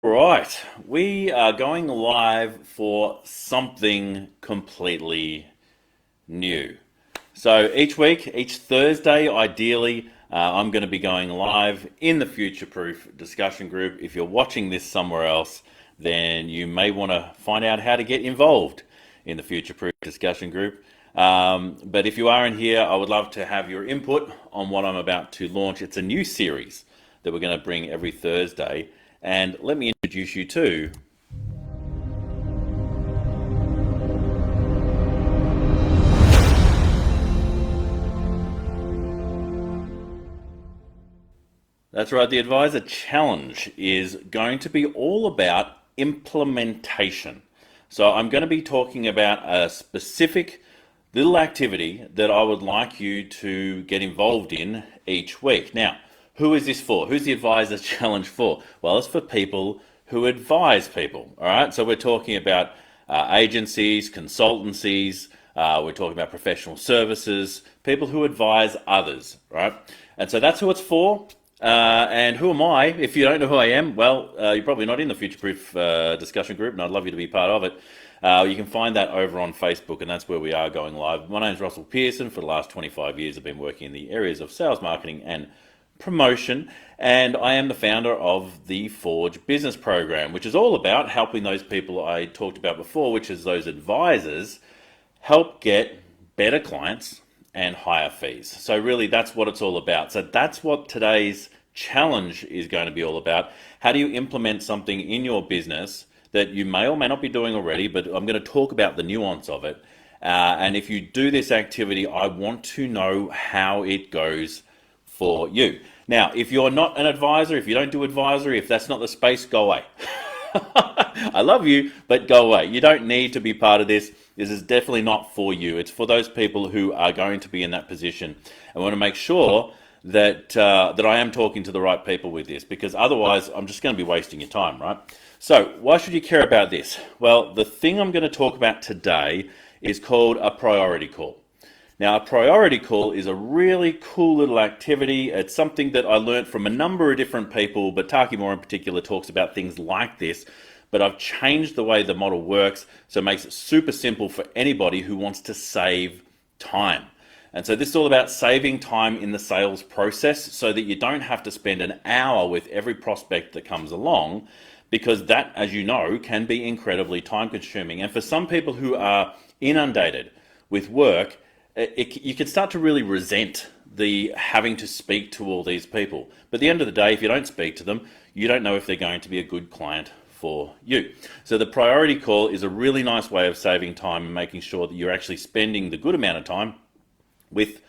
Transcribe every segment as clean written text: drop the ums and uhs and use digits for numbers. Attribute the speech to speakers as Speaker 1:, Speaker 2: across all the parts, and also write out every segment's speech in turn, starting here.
Speaker 1: Right, we are going live for something completely new. So each week, each Thursday, ideally, I'm going to be going live in the Future Proof discussion group. If you're watching this somewhere else, then you may want to find out how to get involved in the Future Proof discussion group. But if you are in here, I would love to have your input on what I'm about to launch. It's a new series that we're going to bring every Thursday. And let me introduce you to. That's right, the Advisor Challenge is going to be all about implementation. So I'm going to be talking about a specific little activity that I would like you to get involved in each week. Now, who is this for? Who's the Advisor Challenge for? Well, it's for people who advise people. All right, so we're talking about agencies, consultancies, we're talking about professional services, people who advise others, right? And so that's who it's for. And who am I? If you don't know who I am, well, you're probably not in the Future Proof discussion group, and I'd love you to be part of it. You can find that over on Facebook, and that's where we are going live. My name's Russell Pearson. For the last 25 years, I've been working in the areas of sales, marketing, and promotion, and I am the founder of the Forge Business Program, which is all about helping those people I talked about before, which is those advisors, help get better clients and higher fees. So really that's what it's all about. So that's what today's challenge is going to be all about. How do you implement something in your business that you may or may not be doing already, but I'm going to talk about the nuance of it. And if you do this activity, I want to know how it goes for you. Now, if you're not an advisor, if you don't do advisory, if that's not the space, go away. I love you, but go away. You don't need to be part of this. This is definitely not for you. It's for those people who are going to be in that position. I want to make sure that that I am talking to the right people with this, because otherwise I'm just going to be wasting your time, right? So why should you care about this? Well, the thing I'm going to talk about today is called a priority call. Now, a priority call is a really cool little activity. It's something that I learned from a number of different people, but Taki Moore in particular talks about things like this. But I've changed the way the model works, so it makes it super simple for anybody who wants to save time. And so this is all about saving time in the sales process so that you don't have to spend an hour with every prospect that comes along, because that, as you know, can be incredibly time consuming. And for some people who are inundated with work, you can start to really resent the having to speak to all these people. But at the end of the day, if you don't speak to them, you don't know if they're going to be a good client for you. So the priority call is a really nice way of saving time and making sure that you're actually spending the good amount of time with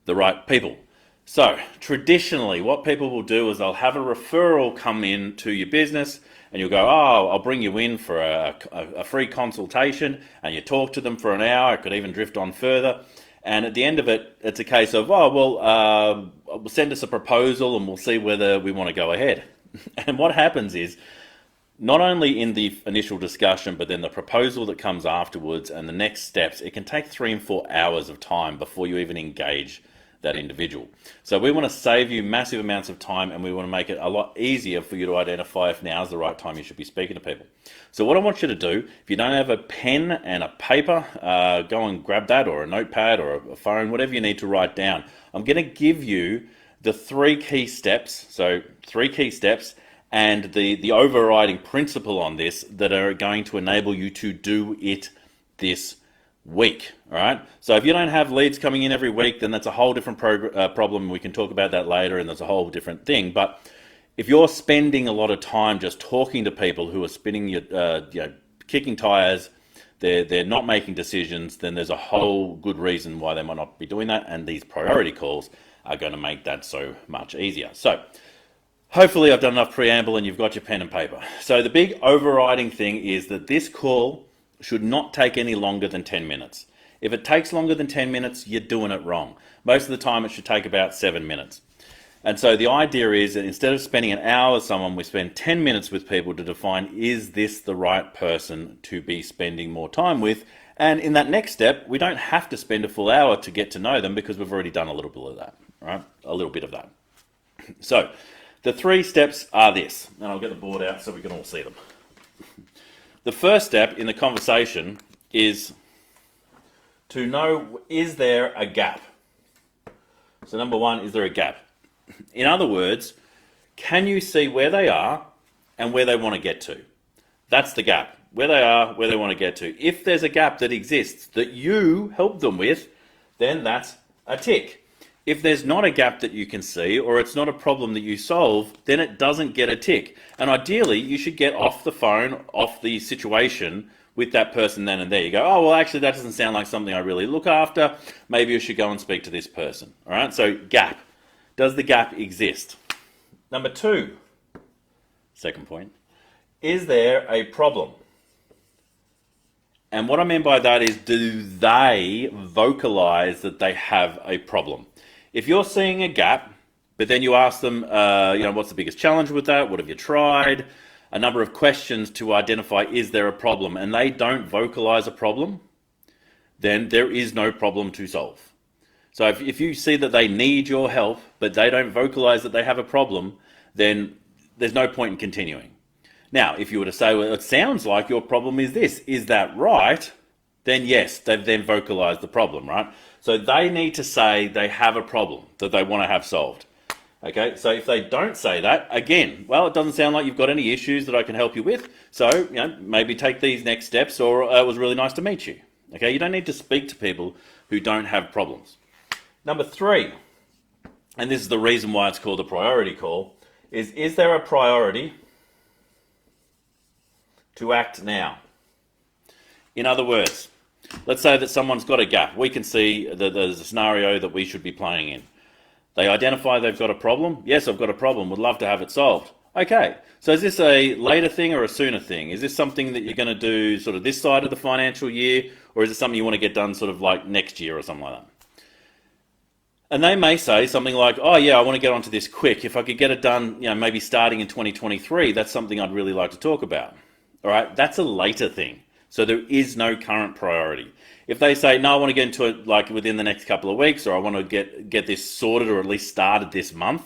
Speaker 1: the right people. So traditionally, what people will do is they'll have a referral come in to your business, and you'll go, oh, I'll bring you in for a free consultation, and you talk to them for an hour. It could even drift on further. And at the end of it, it's a case of, oh, well, send us a proposal and we'll see whether we want to go ahead. And what happens is, not only in the initial discussion, but then the proposal that comes afterwards and the next steps, it can take 3 and 4 hours of time before you even engage that individual. So we want to save you massive amounts of time, and we want to make it a lot easier for you to identify if now is the right time you should be speaking to people. So what I want you to do, if you don't have a pen and a paper, go and grab that, or a notepad or a phone, whatever you need to write down. I'm going to give you the 3 key steps. So 3 key steps and the overriding principle on this that are going to enable you to do it this week. All right. So if you don't have leads coming in every week, then that's a whole different problem. We can talk about that later, and there's a whole different thing. But if you're spending a lot of time just talking to people who are spinning your, kicking tires, they're not making decisions, then there's a whole good reason why they might not be doing that. And these priority calls are going to make that so much easier. So hopefully I've done enough preamble and you've got your pen and paper. So the big overriding thing is that this call should not take any longer than 10 minutes. If it takes longer than 10 minutes, you're doing it wrong. Most of the time it should take about 7 minutes. And so the idea is that instead of spending an hour with someone, we spend 10 minutes with people to define, is this the right person to be spending more time with? And in that next step, we don't have to spend a full hour to get to know them, because we've already done a little bit of that, right? A little bit of that. So The 3 steps are this, and I'll get the board out so we can all see them. The first step in the conversation is to know, is there a gap? So number 1, is there a gap? In other words, can you see where they are and where they want to get to? That's the gap. Where they are, where they want to get to. If there's a gap that exists that you help them with, then that's a tick. If there's not a gap that you can see, or it's not a problem that you solve, then it doesn't get a tick. And ideally, you should get off the phone, off the situation with that person then and there. You go, oh, well, actually, that doesn't sound like something I really look after. Maybe you should go and speak to this person. All right, so gap. Does the gap exist? Number 2, second point, is there a problem? And what I mean by that is, do they vocalize that they have a problem? If you're seeing a gap, but then you ask them, what's the biggest challenge with that? What have you tried? A number of questions to identify, is there a problem? And they don't vocalize a problem, then there is no problem to solve. So if you see that they need your help, but they don't vocalize that they have a problem, then there's no point in continuing. Now, if you were to say, well, it sounds like your problem is this, is that right? Then yes, they've then vocalized the problem, right? So they need to say they have a problem that they want to have solved. Okay, so if they don't say that, again, well, it doesn't sound like you've got any issues that I can help you with. So, maybe take these next steps, or it was really nice to meet you. Okay, you don't need to speak to people who don't have problems. Number 3, and this is the reason why it's called a priority call, is there a priority to act now? In other words, let's say that someone's got a gap. We can see that there's a scenario that we should be playing in. They identify they've got a problem. Yes, I've got a problem. Would love to have it solved. Okay, so is this a later thing or a sooner thing? Is this something that you're going to do sort of this side of the financial year, or is it something you want to get done sort of like next year or something like that? And they may say something like, oh yeah, I want to get onto this quick. If I could get it done, maybe starting in 2023, that's something I'd really like to talk about. All right, that's a later thing. So there is no current priority. If they say, no, I want to get into it like within the next couple of weeks, or I want to get this sorted or at least started this month,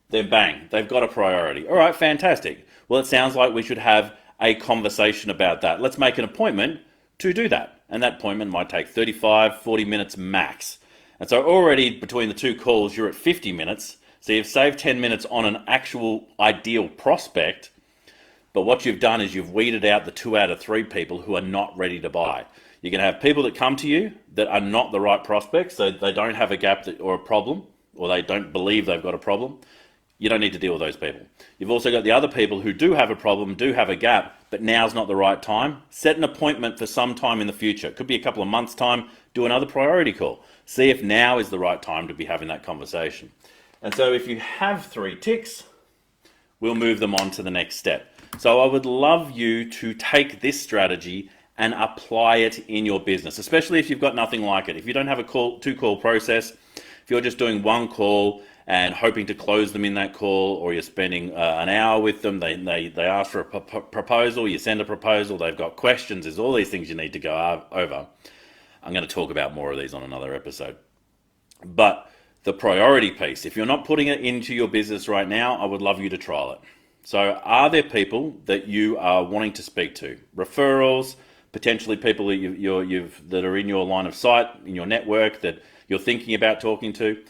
Speaker 1: then bang, they've got a priority. All right, fantastic. Well, it sounds like we should have a conversation about that. Let's make an appointment to do that. And that appointment might take 35, 40 minutes max. And so already between the 2 calls, you're at 50 minutes. So you've saved 10 minutes on an actual ideal prospect. But what you've done is you've weeded out the 2 out of 3 people who are not ready to buy. You're going to have people that come to you that are not the right prospects, so they don't have a gap or a problem, or they don't believe they've got a problem. You don't need to deal with those people. You've also got the other people who do have a problem, do have a gap, but now's not the right time. Set an appointment for some time in the future. It could be a couple of months' time. Do another priority call. See if now is the right time to be having that conversation. And so if you have 3 ticks, we'll move them on to the next step. So I would love you to take this strategy and apply it in your business, especially if you've got nothing like it. If you don't have a 2-call process, if you're just doing 1 call and hoping to close them in that call, or you're spending an hour with them, they ask for a proposal, you send a proposal, they've got questions, there's all these things you need to go over. I'm going to talk about more of these on another episode. But the priority piece, if you're not putting it into your business right now, I would love you to trial it. So are there people that you are wanting to speak to? Referrals, potentially people that that are in your line of sight, in your network, that you're thinking about talking to.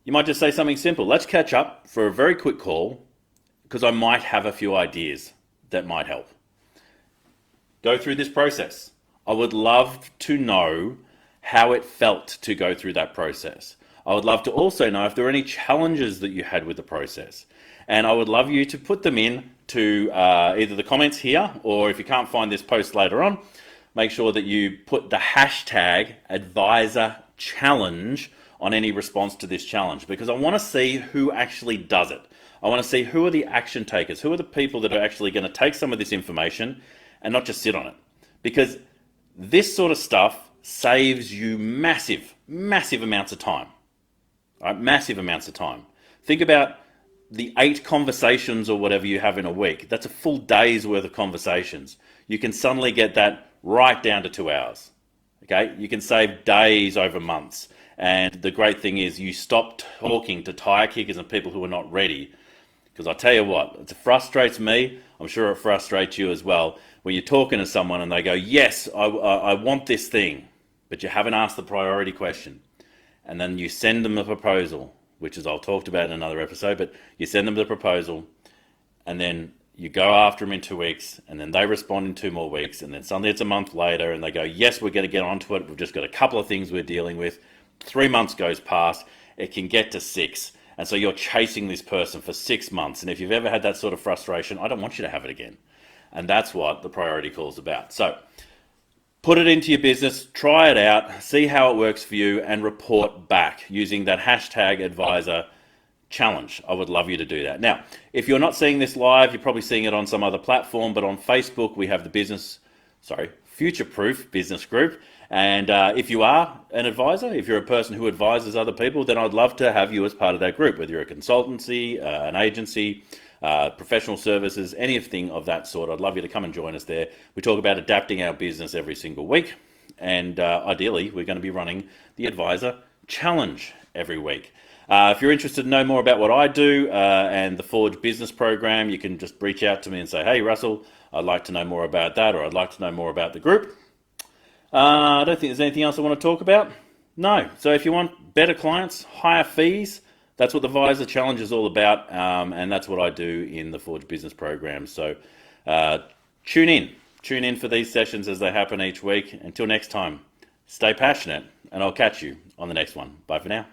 Speaker 1: You might just say something simple. Let's catch up for a very quick call, because I might have a few ideas that might help. Go through this process. I would love to know how it felt to go through that process. I would love to also know if there are any challenges that you had with the process. And I would love you to put them in to either the comments here, or if you can't find this post later on, make sure that you put the hashtag advisor challenge on any response to this challenge, because I want to see who actually does it. I want to see who are the action takers, who are the people that are actually going to take some of this information and not just sit on it. Because this sort of stuff saves you massive amounts of time. Right? Massive amounts of time. Think about the 8 conversations or whatever you have in a week. That's a full day's worth of conversations. You can suddenly get that right down to 2 hours. Okay? You can save days over months. And the great thing is you stop talking to tire kickers and people who are not ready. Because I tell you what, it frustrates me. I'm sure it frustrates you as well. When you're talking to someone and they go, yes, I want this thing, but you haven't asked the priority question. And then you send them the proposal, which is I'll talk about in another episode, but you send them the proposal and then you go after them in 2 weeks and then they respond in 2 more weeks. And then suddenly it's a month later and they go, yes, we're going to get onto it. We've just got a couple of things we're dealing with. 3 months goes past. It can get to 6. And so you're chasing this person for 6 months. And if you've ever had that sort of frustration, I don't want you to have it again. And that's what the priority call is about. So put it into your business, try it out, see how it works for you, and report back using that hashtag advisor challenge. I would love you to do that. Now, if you're not seeing this live, you're probably seeing it on some other platform, but on Facebook, we have the Future Proof Business Group. And if you are an advisor, if you're a person who advises other people, then I'd love to have you as part of that group, whether you're a consultancy, an agency, professional services, anything of that sort. I'd love you to come and join us there. We talk about adapting our business every single week. And ideally, we're going to be running the Advisor Challenge every week. If you're interested to know more about what I do and the Forge Business Program, you can just reach out to me and say, hey, Russell, I'd like to know more about that, or I'd like to know more about the group. I don't think there's anything else I want to talk about. No. So if you want better clients, higher fees, that's what the Advisor Challenge is all about. And that's what I do in the Forge Business Program. So tune in for these sessions as they happen each week. Until next time, stay passionate and I'll catch you on the next one. Bye for now.